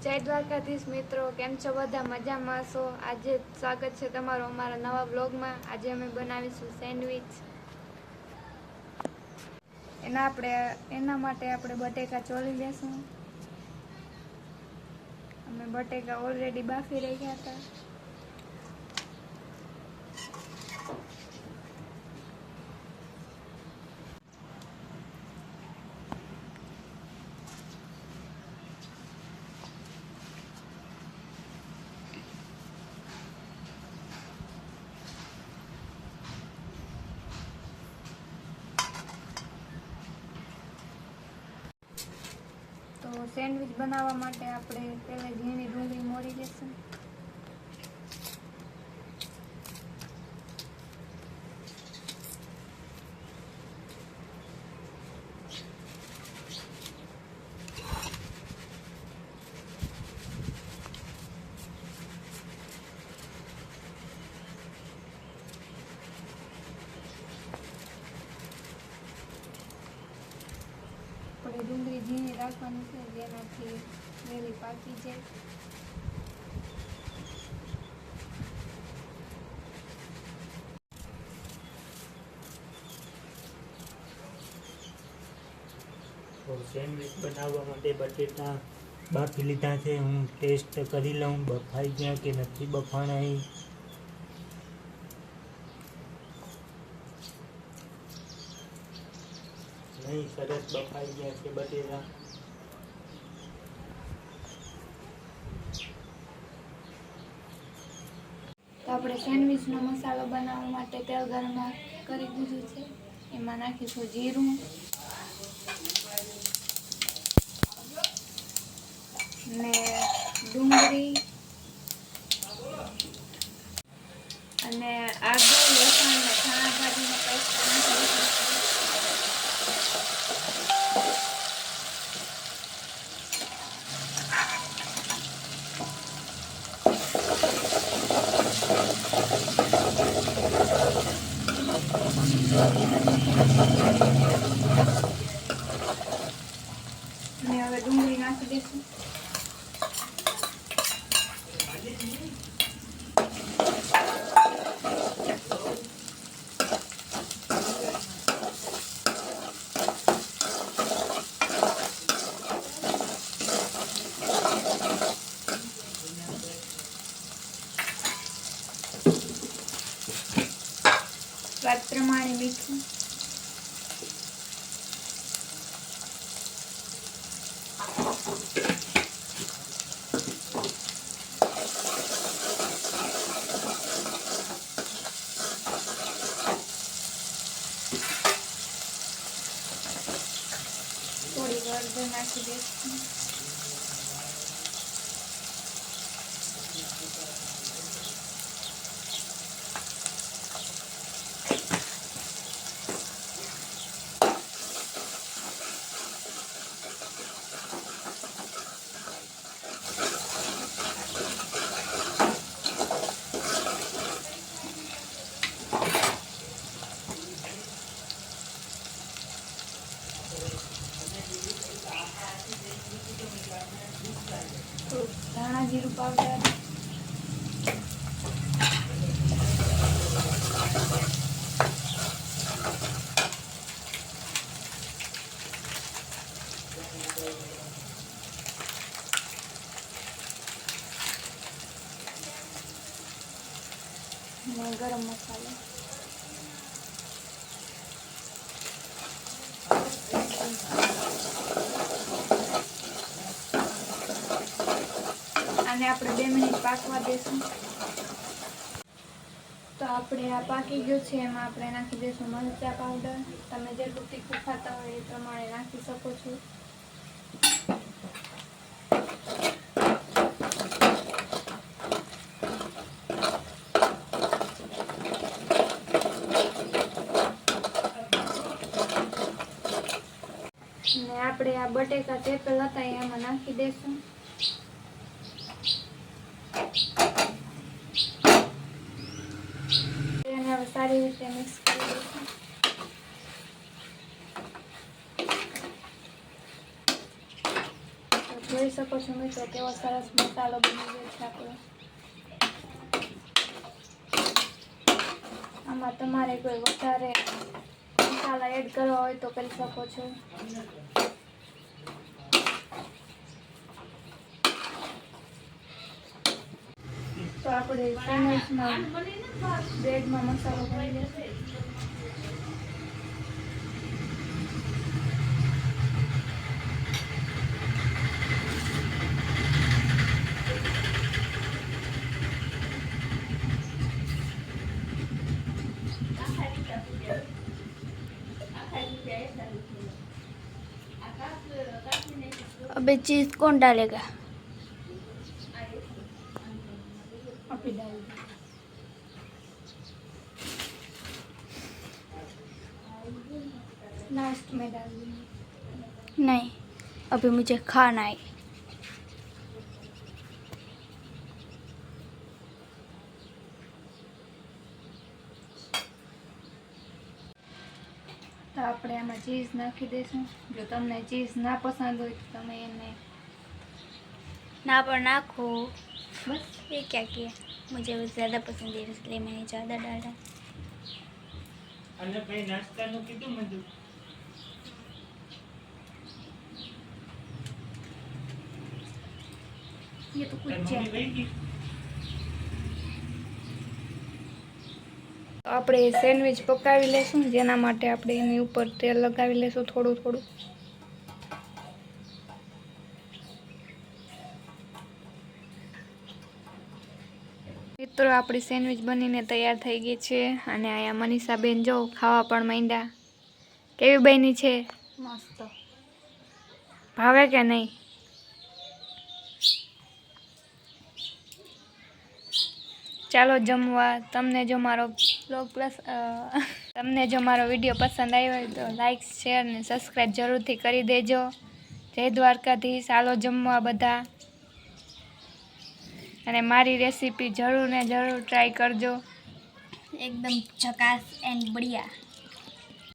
જય દ્વારકાધીશ મિત્રો, કેમ છો બધા? મજામાં છો? આજે સ્વાગત છે તમારું અમારા નવા બ્લોગમાં. આજે અમે બનાવીશું સેન્ડવિચ. એના માટે આપણે બટેકા ચોળી લેશું. અમે બટેકા ઓલરેડી બાફી રાખ્યા હતા. તો સેન્ડવિચ બનાવવા માટે આપણે પહેલા ઝીણી ડુંગળી મોરી લેશું. આપણે ડુંગળી ઝીણી રાખવાની છે, જેનાથી વહેલી પાકી જાય. તો સેન્ડવિચ બનાવવા માટે બટેટા બાફી લીધા છે. હું ટેસ્ટ કરી લઉં બફાઈ ગયા કે નથી બફાણા. નહીં, સરસ બફાઈ ગયા છે બટેટા. તો આપણે સેન્ડવિચનો મસાલો બનાવવા માટે તેલ ગરમ કરી દીધું છે. એમાં નાખીશું જીરું ને ડુંગળી અને આદુ, લસણ ને ધાણા ભાજીનો પેસ્ટ નાખી. અને હવે ડુંગળી નાખી દઈશું. સ્વાદ પ્રમાણે મીઠું. થોડી હળદર નાખી દઈશું. ધાણા જીરું પાવડર, ને ગરમ મસાલો. આને આપણે 2 મિનિટ પાકવા દેશું. તો આપણે આ પાકી ગયું છે. એમાં આપણે નાખી દઈશું મરચાં પાવડર. તમે જેટલું તીખું ખાતા હોય એ પ્રમાણે નાખી શકો છો. ને આપણે આ બટેકા ચેપેલ હતા એમાં નાખી દઈશું. એને હવે સારી રીતે મિક્સ કરી દઈશું. જોઈ શકો છો મિત્રો કેવો સરસ મસાલો બની ગયો છે આપણો. આમાં તમારે કોઈ વધારે મસાલા એડ કરવા હોય તો કરી શકો છો. તો આપણે સેન્ડવિચમાં બ્રેડમાં મસાલો ભરી લઈશું. अबे चीज कौन डालेगा? अभी डाल दो. लास्ट में डाल दूंगी. नहीं, अभी मुझे खाना है. તો આપણે આમાં ચીઝ નાખી દઈશું. જો તમને ચીઝ ના પસંદ હોય તો તમે એને ना पर नाखो. બસ ये क्या किया? मुझे वो ज़्यादा पसंद है इसलिए मैंने ज़्यादा डाला. અને કઈ નાસ્તાનું કીધું બધું? ये तो તારી कुछ મમ્મી है. વહી ગઈ? તો આપણે સેન્ડવિચ પકાવી લેશું, જેના માટે આપણે એની ઉપર તેલ લગાવી લેશું થોડું થોડું. મિત્રો આપણી સેન્ડવિચ બનીને તૈયાર થઈ ગઈ છે અને અહીંયા મનીષાબેન જો ખાવા પણ માંડ્યા. કેવી બની છે? मस्त. ભાવે કે નહીં? ચાલો જમવા. તમને જો મારો વિડીયો પસંદ આવ્યો હોય તો લાઈક શેર ને સબસ્ક્રાઈબ જરૂરથી કરી દેજો. જય દ્વારકાધીશ. ચાલો જમવા બધા. અને મારી રેસીપી જરૂર ને જરૂર ટ્રાય કરજો. एकदम झकास एंड बढ़िया.